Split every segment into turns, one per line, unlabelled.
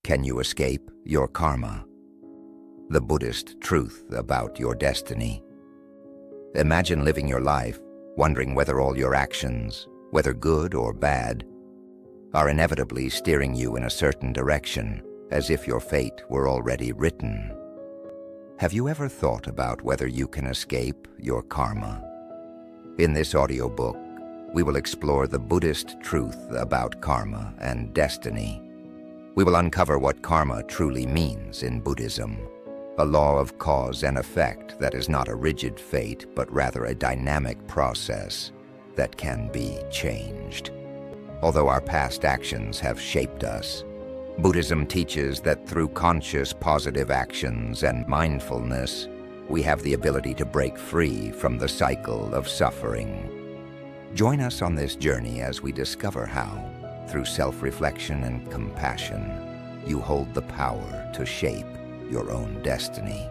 Can you escape your karma? The Buddhist truth about your destiny. Imagine living your life wondering whether all your actions, whether good or bad, are inevitably steering you in a certain direction, as if your fate were already written. Have you ever thought about whether you can escape your karma? In this audiobook, we will explore the Buddhist truth about karma and destiny. We will uncover what karma truly means in Buddhism, a law of cause and effect that is not a rigid fate, but rather a dynamic process that can be changed. Although our past actions have shaped us, Buddhism teaches that through conscious positive actions and mindfulness, we have the ability to break free from the cycle of suffering. Join us on this journey as we discover how, through self-reflection and compassion, you hold the power to shape your own destiny.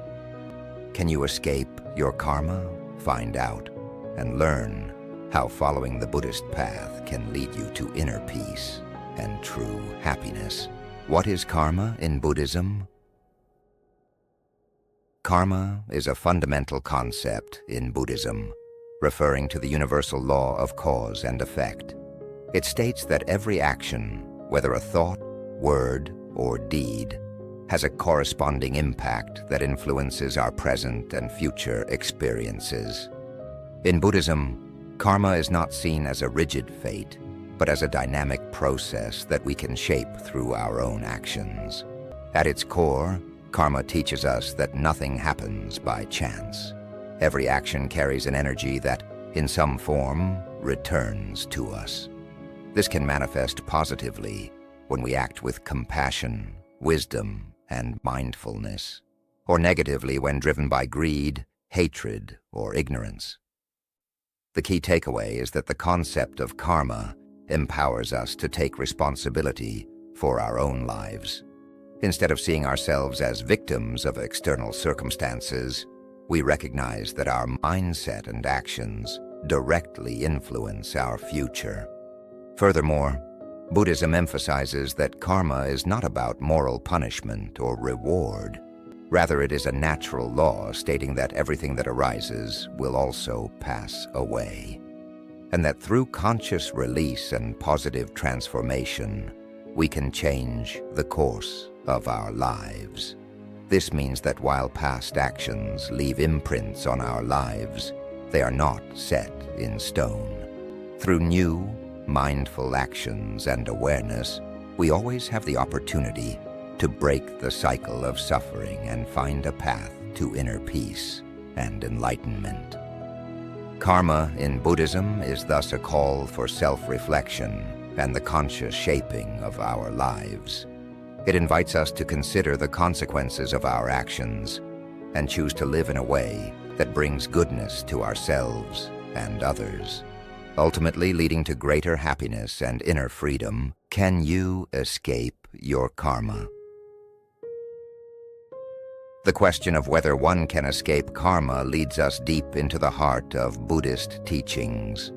Can you escape your karma? Find out and learn how following the Buddhist path can lead you to inner peace and true happiness. What is karma in Buddhism? Karma is a fundamental concept in Buddhism, referring to the universal law of cause and effect. It states that every action, whether a thought, word, or deed, has a corresponding impact that influences our present and future experiences. In Buddhism, karma is not seen as a rigid fate, but as a dynamic process that we can shape through our own actions. At its core, karma teaches us that nothing happens by chance. Every action carries an energy that, in some form, returns to us. This can manifest positively when we act with compassion, wisdom, and mindfulness, or negatively when driven by greed, hatred, or ignorance. The key takeaway is that the concept of karma empowers us to take responsibility for our own lives. Instead of seeing ourselves as victims of external circumstances, we recognize that our mindset and actions directly influence our future. Furthermore, Buddhism emphasizes that karma is not about moral punishment or reward. Rather, it is a natural law stating that everything that arises will also pass away, and that through conscious release and positive transformation, we can change the course of our lives. This means that while past actions leave imprints on our lives, they are not set in stone. Through new, mindful actions and awareness, we always have the opportunity to break the cycle of suffering and find a path to inner peace and enlightenment. Karma in Buddhism is thus a call for self-reflection and the conscious shaping of our lives. It invites us to consider the consequences of our actions and choose to live in a way that brings goodness to ourselves and others, ultimately leading to greater happiness and inner freedom. Can you escape your karma? The question of whether one can escape karma leads us deep into the heart of Buddhist teachings.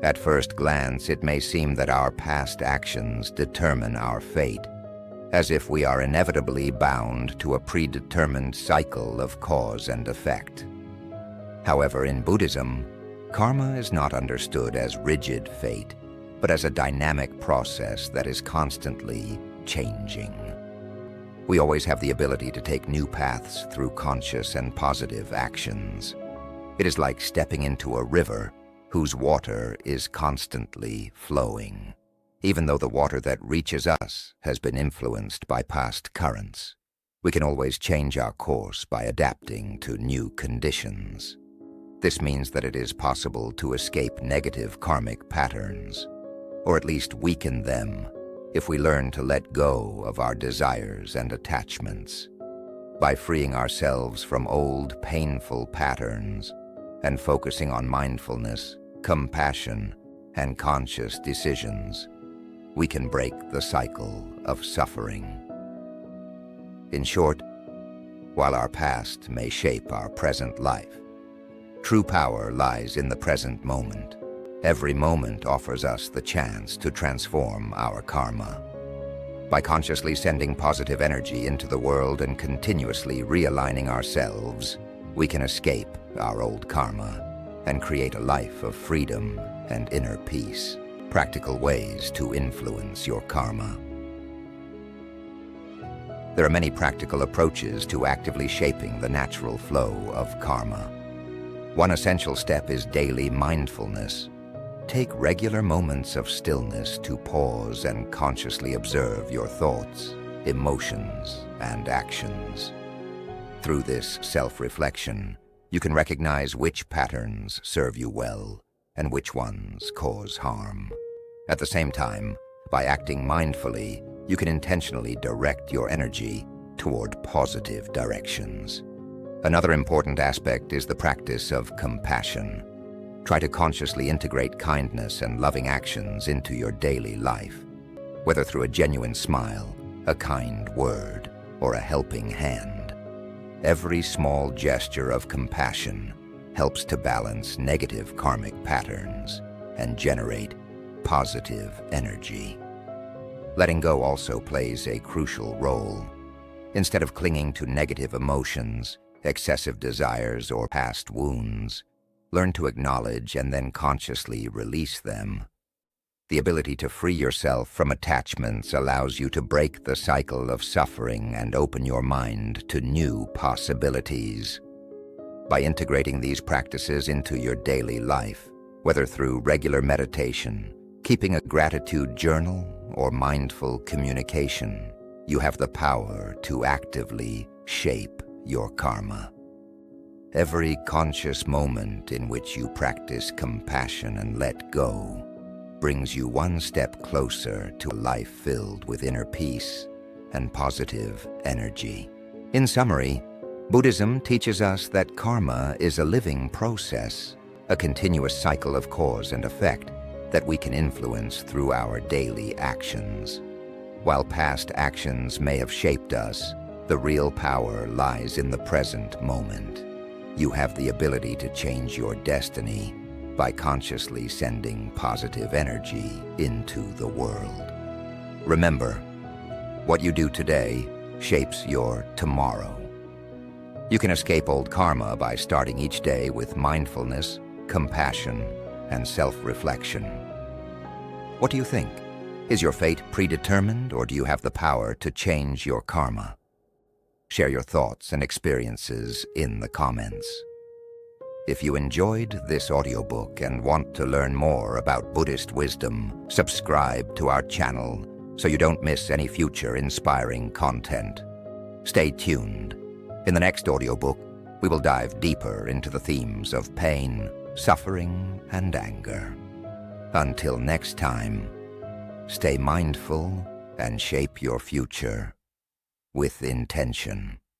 At first glance, it may seem that our past actions determine our fate, as if we are inevitably bound to a predetermined cycle of cause and effect. However, in Buddhism, karma is not understood as rigid fate, but as a dynamic process that is constantly changing. We always have the ability to take new paths through conscious and positive actions. It is like stepping into a river whose water is constantly flowing. Even though the water that reaches us has been influenced by past currents, we can always change our course by adapting to new conditions. This means that it is possible to escape negative karmic patterns, or at least weaken them, if we learn to let go of our desires and attachments. By freeing ourselves from old, painful patterns and focusing on mindfulness, compassion, and conscious decisions, we can break the cycle of suffering. In short, while our past may shape our present life, true power lies in the present moment. Every moment offers us the chance to transform our karma. By consciously sending positive energy into the world and continuously realigning ourselves, we can escape our old karma and create a life of freedom and inner peace. Practical ways to influence your karma. There are many practical approaches to actively shaping the natural flow of karma. One essential step is daily mindfulness. Take regular moments of stillness to pause and consciously observe your thoughts, emotions, and actions. Through this self-reflection, you can recognize which patterns serve you well and which ones cause harm. At the same time, by acting mindfully, you can intentionally direct your energy toward positive directions. Another important aspect is the practice of compassion. Try to consciously integrate kindness and loving actions into your daily life, whether through a genuine smile, a kind word, or a helping hand. Every small gesture of compassion helps to balance negative karmic patterns and generate positive energy. Letting go also plays a crucial role. Instead of clinging to negative emotions, excessive desires, or past wounds, learn to acknowledge and then consciously release them. The ability to free yourself from attachments allows you to break the cycle of suffering and open your mind to new possibilities. By integrating these practices into your daily life, whether through regular meditation, keeping a gratitude journal, or mindful communication, you have the power to actively shape your karma. Every conscious moment in which you practice compassion and let go brings you one step closer to a life filled with inner peace and positive energy. In summary, Buddhism teaches us that karma is a living process, a continuous cycle of cause and effect that we can influence through our daily actions. While past actions may have shaped us, the real power lies in the present moment. You have the ability to change your destiny by consciously sending positive energy into the world. Remember, what you do today shapes your tomorrow. You can escape old karma by starting each day with mindfulness, compassion, and self-reflection. What do you think? Is your fate predetermined, or do you have the power to change your karma? Share your thoughts and experiences in the comments. If you enjoyed this audiobook and want to learn more about Buddhist wisdom, subscribe to our channel so you don't miss any future inspiring content. Stay tuned. In the next audiobook, we will dive deeper into the themes of pain, suffering, and anger. Until next time, stay mindful and shape your future with intention.